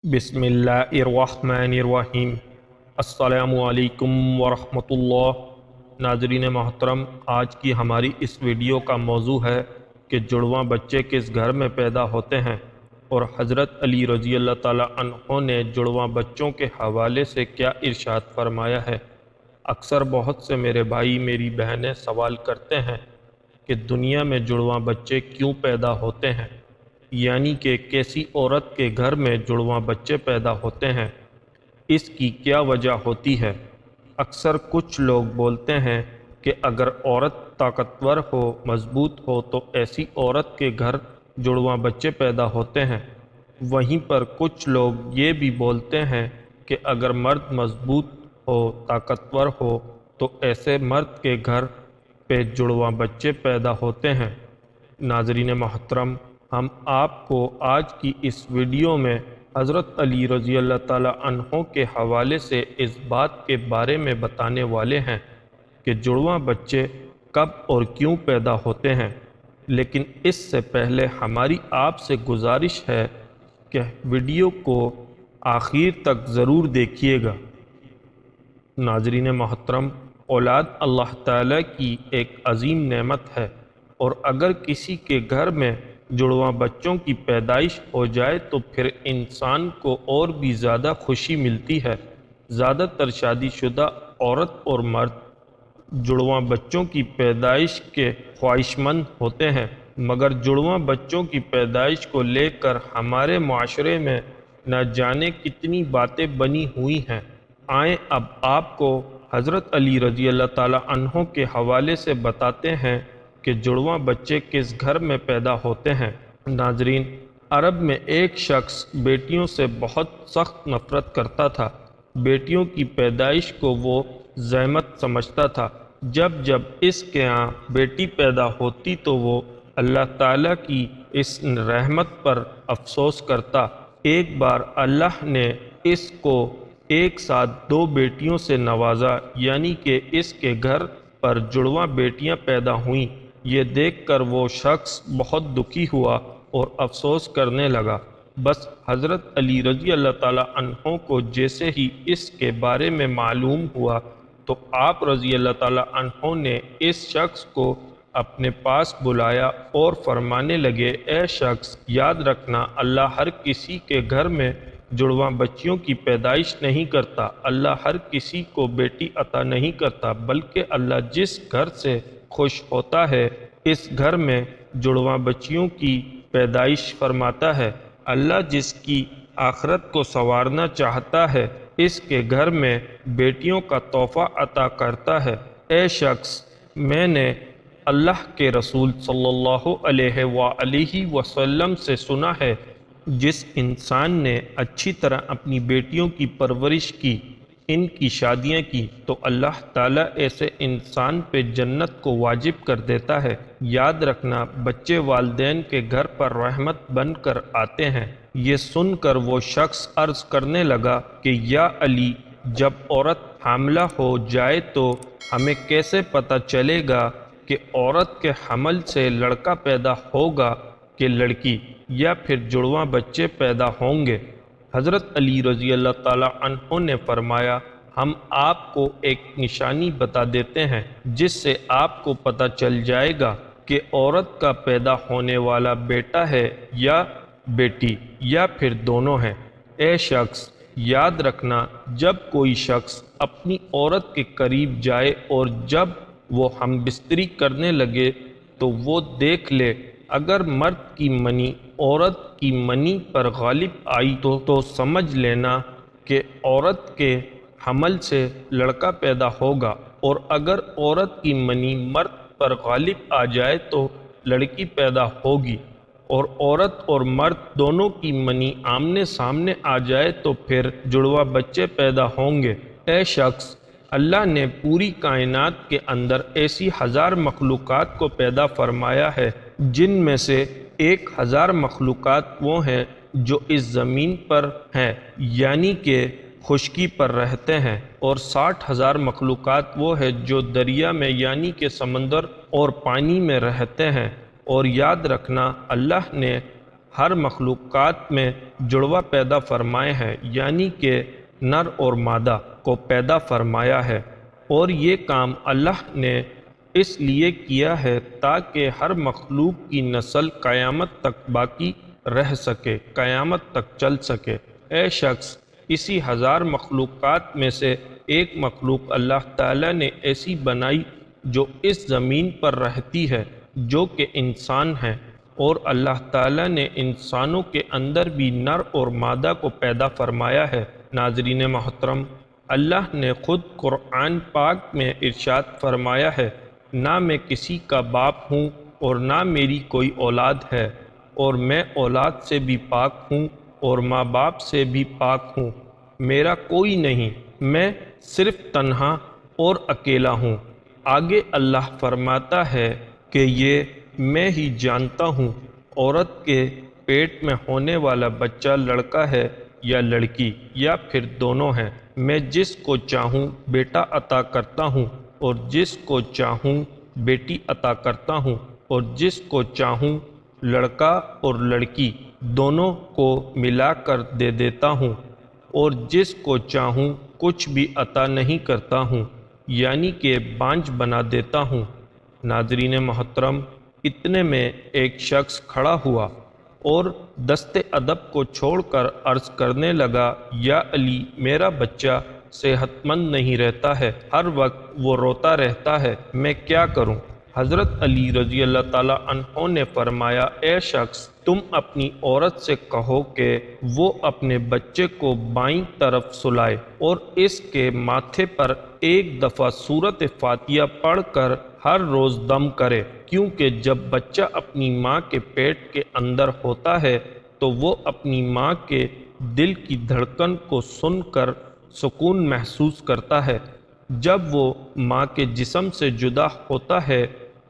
بسم اللہ الرحمن الرحیم۔ السلام علیکم ورحمۃ اللہ۔ ناظرین محترم، آج کی ہماری اس ویڈیو کا موضوع ہے کہ جڑواں بچے کس گھر میں پیدا ہوتے ہیں، اور حضرت علی رضی اللہ تعالیٰ عنہ نے جڑواں بچوں کے حوالے سے کیا ارشاد فرمایا ہے۔ اکثر بہت سے میرے بھائی میری بہنیں سوال کرتے ہیں کہ دنیا میں جڑواں بچے کیوں پیدا ہوتے ہیں، یعنی کہ کیسی عورت کے گھر میں جڑواں بچے پیدا ہوتے ہیں، اس کی کیا وجہ ہوتی ہے۔ اکثر کچھ لوگ بولتے ہیں کہ اگر عورت طاقتور ہو، مضبوط ہو تو ایسی عورت کے گھر جڑواں بچے پیدا ہوتے ہیں۔ وہیں پر کچھ لوگ یہ بھی بولتے ہیں کہ اگر مرد مضبوط ہو، طاقتور ہو تو ایسے مرد کے گھر پہ جڑواں بچے پیدا ہوتے ہیں۔ ناظرین محترم، ہم آپ کو آج کی اس ویڈیو میں حضرت علی رضی اللہ تعالیٰ عنہ کے حوالے سے اس بات کے بارے میں بتانے والے ہیں کہ جڑواں بچے کب اور کیوں پیدا ہوتے ہیں۔ لیکن اس سے پہلے ہماری آپ سے گزارش ہے کہ ویڈیو کو آخر تک ضرور دیکھیے گا۔ ناظرین محترم، اولاد اللہ تعالیٰ کی ایک عظیم نعمت ہے، اور اگر کسی کے گھر میں جڑواں بچوں کی پیدائش ہو جائے تو پھر انسان کو اور بھی زیادہ خوشی ملتی ہے۔ زیادہ تر شادی شدہ عورت اور مرد جڑواں بچوں کی پیدائش کے خواہشمند ہوتے ہیں، مگر جڑواں بچوں کی پیدائش کو لے کر ہمارے معاشرے میں نہ جانے کتنی باتیں بنی ہوئی ہیں۔ آئیں اب آپ کو حضرت علی رضی اللہ تعالیٰ عنہ کے حوالے سے بتاتے ہیں کہ جڑواں بچے کس گھر میں پیدا ہوتے ہیں۔ ناظرین، عرب میں ایک شخص بیٹیوں سے بہت سخت نفرت کرتا تھا۔ بیٹیوں کی پیدائش کو وہ زحمت سمجھتا تھا۔ جب جب اس کے ہاں بیٹی پیدا ہوتی تو وہ اللہ تعالیٰ کی اس رحمت پر افسوس کرتا۔ ایک بار اللہ نے اس کو ایک ساتھ 2 بیٹیوں سے نوازا، یعنی کہ اس کے گھر پر جڑواں بیٹیاں پیدا ہوئیں۔ یہ دیکھ کر وہ شخص بہت دکھی ہوا اور افسوس کرنے لگا۔ بس حضرت علی رضی اللہ تعالیٰ عنہ کو جیسے ہی اس کے بارے میں معلوم ہوا تو آپ رضی اللہ تعالیٰ عنہ نے اس شخص کو اپنے پاس بلایا اور فرمانے لگے، اے شخص، یاد رکھنا، اللہ ہر کسی کے گھر میں جڑواں بچیوں کی پیدائش نہیں کرتا۔ اللہ ہر کسی کو بیٹی عطا نہیں کرتا، بلکہ اللہ جس گھر سے خوش ہوتا ہے اس گھر میں جڑواں بچیوں کی پیدائش فرماتا ہے۔ اللہ جس کی آخرت کو سنوارنا چاہتا ہے اس کے گھر میں بیٹیوں کا تحفہ عطا کرتا ہے۔ اے شخص، میں نے اللہ کے رسول صلی اللہ علیہ وآلہ وسلم سے سنا ہے، جس انسان نے اچھی طرح اپنی بیٹیوں کی پرورش کی، ان کی شادیاں کی، تو اللہ تعالیٰ ایسے انسان پہ جنت کو واجب کر دیتا ہے۔ یاد رکھنا، بچے والدین کے گھر پر رحمت بن کر آتے ہیں۔ یہ سن کر وہ شخص عرض کرنے لگا کہ یا علی، جب عورت حاملہ ہو جائے تو ہمیں کیسے پتہ چلے گا کہ عورت کے حمل سے لڑکا پیدا ہوگا کہ لڑکی، یا پھر جڑواں بچے پیدا ہوں گے؟ حضرت علی رضی اللہ تعالیٰ عنہ نے فرمایا، ہم آپ کو ایک نشانی بتا دیتے ہیں جس سے آپ کو پتہ چل جائے گا کہ عورت کا پیدا ہونے والا بیٹا ہے یا بیٹی، یا پھر دونوں ہیں۔ اے شخص، یاد رکھنا، جب کوئی شخص اپنی عورت کے قریب جائے اور جب وہ ہم بستری کرنے لگے تو وہ دیکھ لے، اگر مرد کی منی عورت کی منی پر غالب آئی تو سمجھ لینا کہ عورت کے حمل سے لڑکا پیدا ہوگا، اور اگر عورت کی منی مرد پر غالب آ جائے تو لڑکی پیدا ہوگی، اور عورت اور مرد دونوں کی منی آمنے سامنے آ جائے تو پھر جڑواں بچے پیدا ہوں گے۔ اے شخص، اللہ نے پوری کائنات کے اندر ایسی 1000 مخلوقات کو پیدا فرمایا ہے، جن میں سے 1000 مخلوقات وہ ہیں جو اس زمین پر ہیں، یعنی کہ خشکی پر رہتے ہیں، اور 60,000 مخلوقات وہ ہیں جو دریا میں یعنی کہ سمندر اور پانی میں رہتے ہیں۔ اور یاد رکھنا، اللہ نے ہر مخلوقات میں جڑواں پیدا فرمائے ہیں، یعنی کہ نر اور مادہ کو پیدا فرمایا ہے، اور یہ کام اللہ نے اس لیے کیا ہے تاکہ ہر مخلوق کی نسل قیامت تک باقی رہ سکے، قیامت تک چل سکے۔ اے شخص، اسی ہزار مخلوقات میں سے ایک مخلوق اللہ تعالیٰ نے ایسی بنائی جو اس زمین پر رہتی ہے، جو کہ انسان ہے، اور اللہ تعالیٰ نے انسانوں کے اندر بھی نر اور مادہ کو پیدا فرمایا ہے۔ ناظرین محترم، اللہ نے خود قرآن پاک میں ارشاد فرمایا ہے، نہ میں کسی کا باپ ہوں اور نہ میری کوئی اولاد ہے، اور میں اولاد سے بھی پاک ہوں اور ماں باپ سے بھی پاک ہوں، میرا کوئی نہیں، میں صرف تنہا اور اکیلا ہوں۔ آگے اللہ فرماتا ہے کہ یہ میں ہی جانتا ہوں عورت کے پیٹ میں ہونے والا بچہ لڑکا ہے یا لڑکی یا پھر دونوں ہیں۔ میں جس کو چاہوں بیٹا عطا کرتا ہوں اور جس کو چاہوں بیٹی عطا کرتا ہوں، اور جس کو چاہوں لڑکا اور لڑکی دونوں کو ملا کر دے دیتا ہوں، اور جس کو چاہوں کچھ بھی عطا نہیں کرتا ہوں، یعنی کہ بانجھ بنا دیتا ہوں۔ ناظرین محترم، اتنے میں ایک شخص کھڑا ہوا اور دست ادب کو چھوڑ کر عرض کرنے لگا، یا علی، میرا بچہ صحت مند نہیں رہتا ہے، ہر وقت وہ روتا رہتا ہے، میں کیا کروں؟ حضرت علی رضی اللہ تعالیٰ عنہ نے فرمایا، اے شخص، تم اپنی عورت سے کہو کہ وہ اپنے بچے کو بائیں طرف سلائے اور اس کے ماتھے پر ایک دفعہ سورۃ فاتحہ پڑھ کر ہر روز دم کرے، کیونکہ جب بچہ اپنی ماں کے پیٹ کے اندر ہوتا ہے تو وہ اپنی ماں کے دل کی دھڑکن کو سن کر سکون محسوس کرتا ہے۔ جب وہ ماں کے جسم سے جدا ہوتا ہے،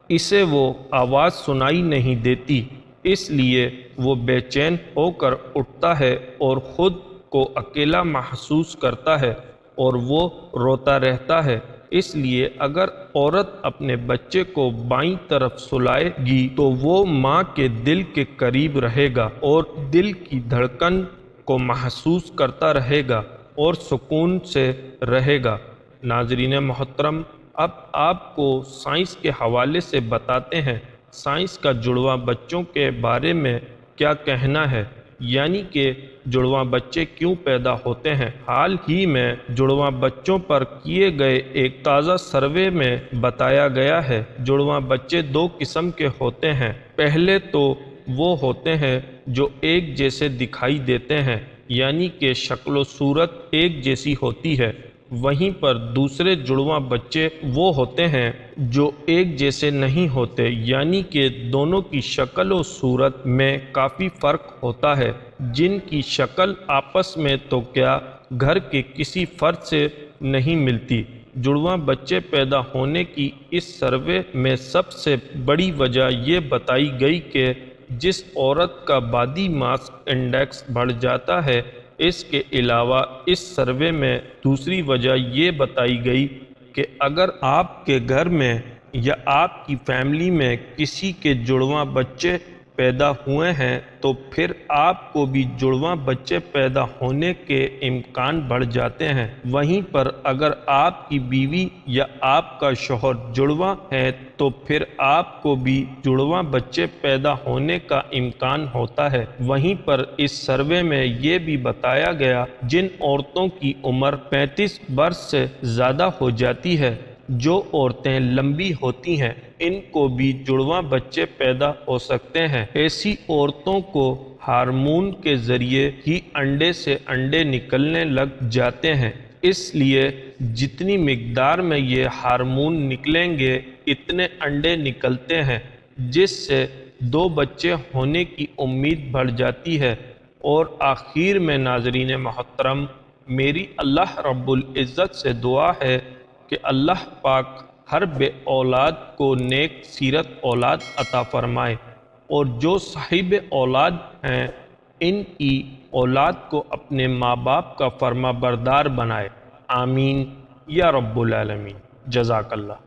اسے وہ آواز سنائی نہیں دیتی، اس لیے وہ بے چین ہو کر اٹھتا ہے اور خود کو اکیلا محسوس کرتا ہے اور وہ روتا رہتا ہے۔ اس لیے اگر عورت اپنے بچے کو بائیں طرف سلائے گی تو وہ ماں کے دل کے قریب رہے گا اور دل کی دھڑکن کو محسوس کرتا رہے گا اور سکون سے رہے گا۔ ناظرین محترم، اب آپ کو سائنس کے حوالے سے بتاتے ہیں، سائنس کا جڑواں بچوں کے بارے میں کیا کہنا ہے، یعنی کہ جڑواں بچے کیوں پیدا ہوتے ہیں۔ حال ہی میں جڑواں بچوں پر کیے گئے ایک تازہ سروے میں بتایا گیا ہے، جڑواں بچے دو قسم کے ہوتے ہیں۔ پہلے تو وہ ہوتے ہیں جو ایک جیسے دکھائی دیتے ہیں، یعنی کہ شکل و صورت ایک جیسی ہوتی ہے، وہیں پر دوسرے جڑواں بچے وہ ہوتے ہیں جو ایک جیسے نہیں ہوتے، یعنی کہ دونوں کی شکل و صورت میں کافی فرق ہوتا ہے، جن کی شکل آپس میں تو کیا گھر کے کسی فرد سے نہیں ملتی۔ جڑواں بچے پیدا ہونے کی اس سروے میں سب سے بڑی وجہ یہ بتائی گئی کہ جس عورت کا باڈی ماس انڈیکس بڑھ جاتا ہے، اس کے علاوہ اس سروے میں دوسری وجہ یہ بتائی گئی کہ اگر آپ کے گھر میں یا آپ کی فیملی میں کسی کے جڑواں بچے پیدا ہوئے ہیں تو پھر آپ کو بھی جڑواں بچے پیدا ہونے کے امکان بڑھ جاتے ہیں۔ وہیں پر اگر آپ کی بیوی یا آپ کا شوہر جڑواں ہے تو پھر آپ کو بھی جڑواں بچے پیدا ہونے کا امکان ہوتا ہے۔ وہیں پر اس سروے میں یہ بھی بتایا گیا جن عورتوں کی عمر 35 برس سے زیادہ ہو جاتی ہے، جو عورتیں لمبی ہوتی ہیں، ان کو بھی جڑواں بچے پیدا ہو سکتے ہیں۔ ایسی عورتوں کو ہارمون کے ذریعے ہی انڈے سے انڈے نکلنے لگ جاتے ہیں، اس لیے جتنی مقدار میں یہ ہارمون نکلیں گے اتنے انڈے نکلتے ہیں، جس سے 2 بچے ہونے کی امید بڑھ جاتی ہے۔ اور آخر میں ناظرین محترم، میری اللہ رب العزت سے دعا ہے کہ اللہ پاک ہر بے اولاد کو نیک سیرت اولاد عطا فرمائے، اور جو صاحب اولاد ہیں ان کی اولاد کو اپنے ماں باپ کا فرما بردار بنائے۔ آمین یا رب العالمین۔ جزاک اللہ۔